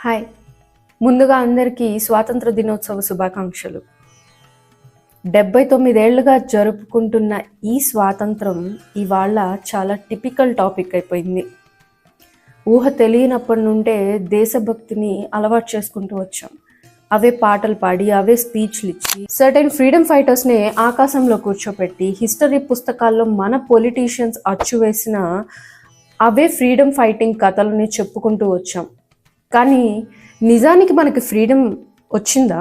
Hi, ముందుగా అందరికీ స్వాతంత్ర దినోత్సవ శుభాకాంక్షలు. 79 ఏళ్లుగా జరుపుకుంటున్న ఈ స్వాతంత్రం ఇవాళ చాలా టిపికల్ టాపిక్ అయిపోయింది. ఊహ తెలియనప్పటి నుండే దేశభక్తిని అలవాటు చేసుకుంటూ వచ్చాం. అవే పాటలు పాడి, అవే స్పీచ్లు ఇచ్చి, సర్టెన్ ఫ్రీడమ్ ఫైటర్స్ని ఆకాశంలో కూర్చోపెట్టి, హిస్టరీ పుస్తకాల్లో మన పొలిటీషియన్స్ అచ్చువేసిన అవే ఫ్రీడమ్ ఫైటింగ్ కథలని చెప్పుకుంటూ వచ్చాం. కానీ నిజానికి మనకి ఫ్రీడమ్ వచ్చిందా,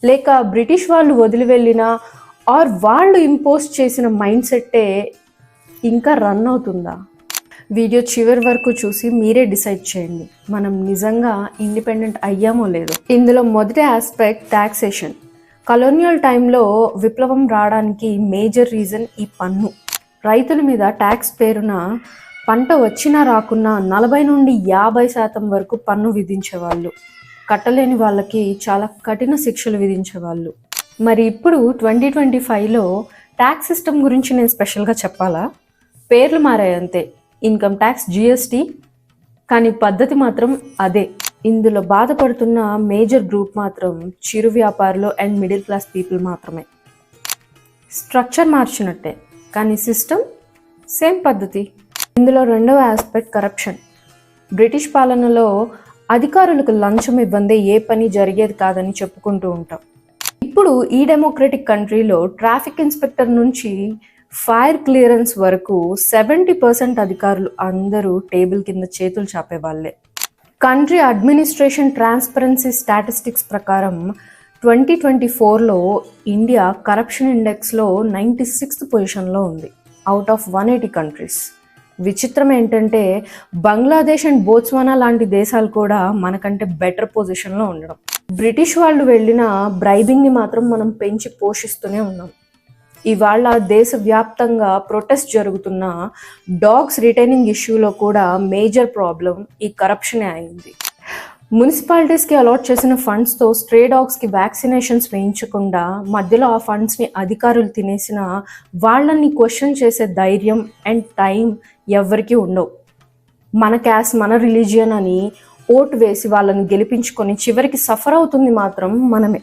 లేక బ్రిటిష్ వాళ్ళు వదిలి వెళ్ళినా ఆర్ వాళ్ళు ఇంపోజ్ చేసిన మైండ్ సెట్టే ఇంకా రన్ అవుతుందా? వీడియో చివరి వరకు చూసి మీరే డిసైడ్ చేయండి మనం నిజంగా ఇండిపెండెంట్ అయ్యామో లేదో. ఇందులో మొదటి ఆస్పెక్ట్ టాక్సేషన్. కలోనియల్ టైంలో విప్లవం రావడానికి మేజర్ రీజన్ ఈ పన్ను. రైతుల మీద ట్యాక్స్ పేరున పంట వచ్చినా రాకున్నా 40 నుండి 50% వరకు పన్ను విధించేవాళ్ళు. కట్టలేని వాళ్ళకి చాలా కఠిన శిక్షలు విధించేవాళ్ళు. మరి ఇప్పుడు 2025లో ట్యాక్స్ సిస్టమ్ గురించి నేను స్పెషల్గా చెప్పాలా? పేర్లు మారాయి అంతే, ఇన్కమ్ ట్యాక్స్, జిఎస్టీ, కానీ పద్ధతి మాత్రం అదే. ఇందులో బాధపడుతున్న మేజర్ గ్రూప్ మాత్రం చిరు వ్యాపారులు అండ్ మిడిల్ క్లాస్ పీపుల్ మాత్రమే. స్ట్రక్చర్ మార్చినట్టే, కానీ సిస్టమ్ సేమ్ పద్ధతి. ఇందులో రెండవ ఆస్పెక్ట్ కరప్షన్. బ్రిటిష్ పాలనలో అధికారులకు లంచం ఇవ్వందే ఏ పని జరిగేది కాదని చెప్పుకుంటూ ఉంటాం. ఇప్పుడు ఈ డెమోక్రటిక్ కంట్రీలో ట్రాఫిక్ ఇన్స్పెక్టర్ నుంచి ఫైర్ క్లియరెన్స్ వరకు 70% అధికారులు అందరూ టేబుల్ కింద చేతులు చాపేవాళ్లే. కంట్రీ అడ్మినిస్ట్రేషన్ ట్రాన్స్పరెన్సీ స్టాటిస్టిక్స్ ప్రకారం 2024లో ఇండియా కరప్షన్ ఇండెక్స్లో 96th పొజిషన్లో ఉంది అవుట్ ఆఫ్ 180 కంట్రీస్. విచిత్రం ఏంటంటే బంగ్లాదేశ్ అండ్ బోట్స్వానా లాంటి దేశాలు కూడా మనకంటే బెటర్ పొజిషన్లో ఉండడం. బ్రిటిష్ వాళ్ళు వెళ్ళిన బ్రైబింగ్ని మాత్రం మనం పెంచి పోషిస్తూనే ఉన్నాం. ఇవాళ దేశవ్యాప్తంగా ప్రొటెస్ట్ జరుగుతున్న డాగ్స్ రిటైనింగ్ ఇష్యూలో కూడా మేజర్ ప్రాబ్లం ఈ కరప్షనే అయింది. మున్సిపాలిటీస్కి అలాట్ చేసిన ఫండ్స్తో స్ట్రే డాగ్స్కి వ్యాక్సినేషన్స్ వేయించకుండా మధ్యలో ఆ ఫండ్స్ని అధికారులు తినేసిన వాళ్ళని క్వశ్చన్ చేసే ధైర్యం అండ్ టైం ఎవరికీ ఉండవు. మన క్యాస్ట్, మన రిలీజియన్ అని ఓటు వేసి వాళ్ళని గెలిపించుకొని చివరికి సఫర్ అవుతుంది మాత్రం మనమే.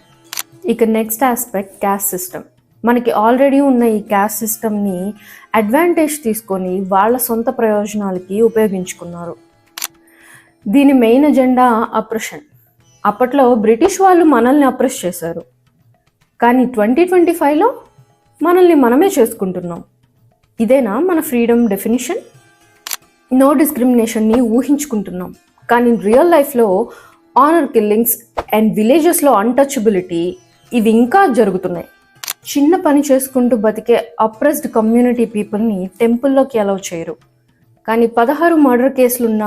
ఇక నెక్స్ట్ ఆస్పెక్ట్ క్యాస్ట్ సిస్టమ్. మనకి ఆల్రెడీ ఉన్న ఈ క్యాస్ట్ సిస్టమ్ని అడ్వాంటేజ్ తీసుకొని వాళ్ళ సొంత ప్రయోజనాలకి ఉపయోగించుకున్నారు. దీని మెయిన్ ఎజెండా అప్రెషన్. అప్పట్లో బ్రిటిష్ వాళ్ళు మనల్ని అప్రెస్ చేశారు, కానీ 2025లో మనల్ని మనమే చేసుకుంటున్నాం. ఇదేనా మన ఫ్రీడమ్ డెఫినిషన్? నో డిస్క్రిమినేషన్ని ఊహించుకుంటున్నాం, కానీ రియల్ లైఫ్లో ఆనర్ కిల్లింగ్స్ అండ్ విలేజెస్లో అన్టచబిలిటీ ఇవి ఇంకా జరుగుతున్నాయి. చిన్న పని చేసుకుంటూ బతికే అప్రెస్డ్ కమ్యూనిటీ పీపుల్ని టెంపుల్లోకి అలౌ చేయరు, కానీ 16 మర్డర్ కేసులున్న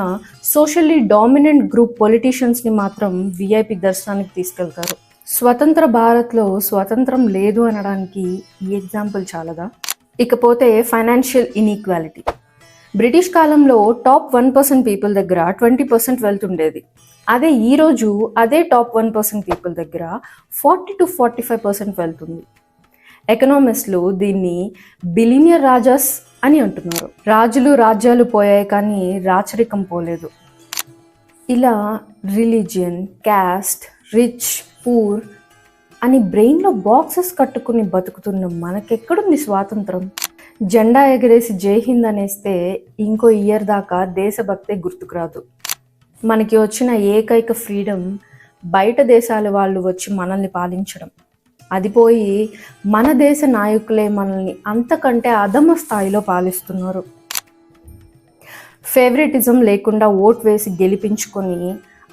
సోషల్లీ డామినెంట్ గ్రూప్ పొలిటీషియన్స్ని మాత్రం విఐపి దర్శనానికి తీసుకెళ్తారు. స్వతంత్ర భారత్లో స్వతంత్రం లేదు అనడానికి ఈ ఎగ్జాంపుల్ చాలదా? ఇకపోతే ఫైనాన్షియల్ ఇన్ఈక్వాలిటీ. బ్రిటిష్ కాలంలో టాప్ 1% పీపుల్ దగ్గర 20% వెల్త్ ఉండేది. అదే ఈరోజు అదే టాప్ 1% పీపుల్ దగ్గర 40 to 45% వెల్త్ ఉంది. ఎకనామిస్టులు దీన్ని బిలినియర్ రాజాస్ అని అంటున్నారు. రాజులు రాజ్యాలు పోయాయి కానీ రాచరికం పోలేదు. ఇలా రిలీజియన్, క్యాస్ట్, రిచ్, పూర్ అని బ్రెయిన్లో బాక్సెస్ కట్టుకుని బతుకుతున్న మనకెక్కడుంది స్వాతంత్రం? జెండా ఎగరేసి జై హింద్ అనేస్తే ఇంకో ఇయర్ దాకా దేశభక్తే గుర్తుకురాదు. మనకి వచ్చిన ఏకైక ఫ్రీడమ్ బయట దేశాల వాళ్ళు వచ్చి మనల్ని పాలించడం. అది పోయి మన దేశ నాయకులే మనల్ని అంతకంటే అధమ స్థాయిలో పాలిస్తున్నారు. ఫేవరెటిజం లేకుండా ఓట్ వేసి గెలిపించుకొని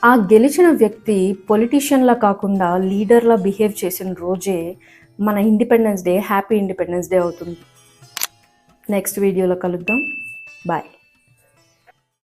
ఆ గెలిచిన వ్యక్తి పొలిటీషియన్లా కాకుండా లీడర్లా బిహేవ్ చేసిన రోజే మన independence day happy independence day అవుతుంది. నెక్స్ట్ వీడియోలో కలుద్దాం. బాయ్.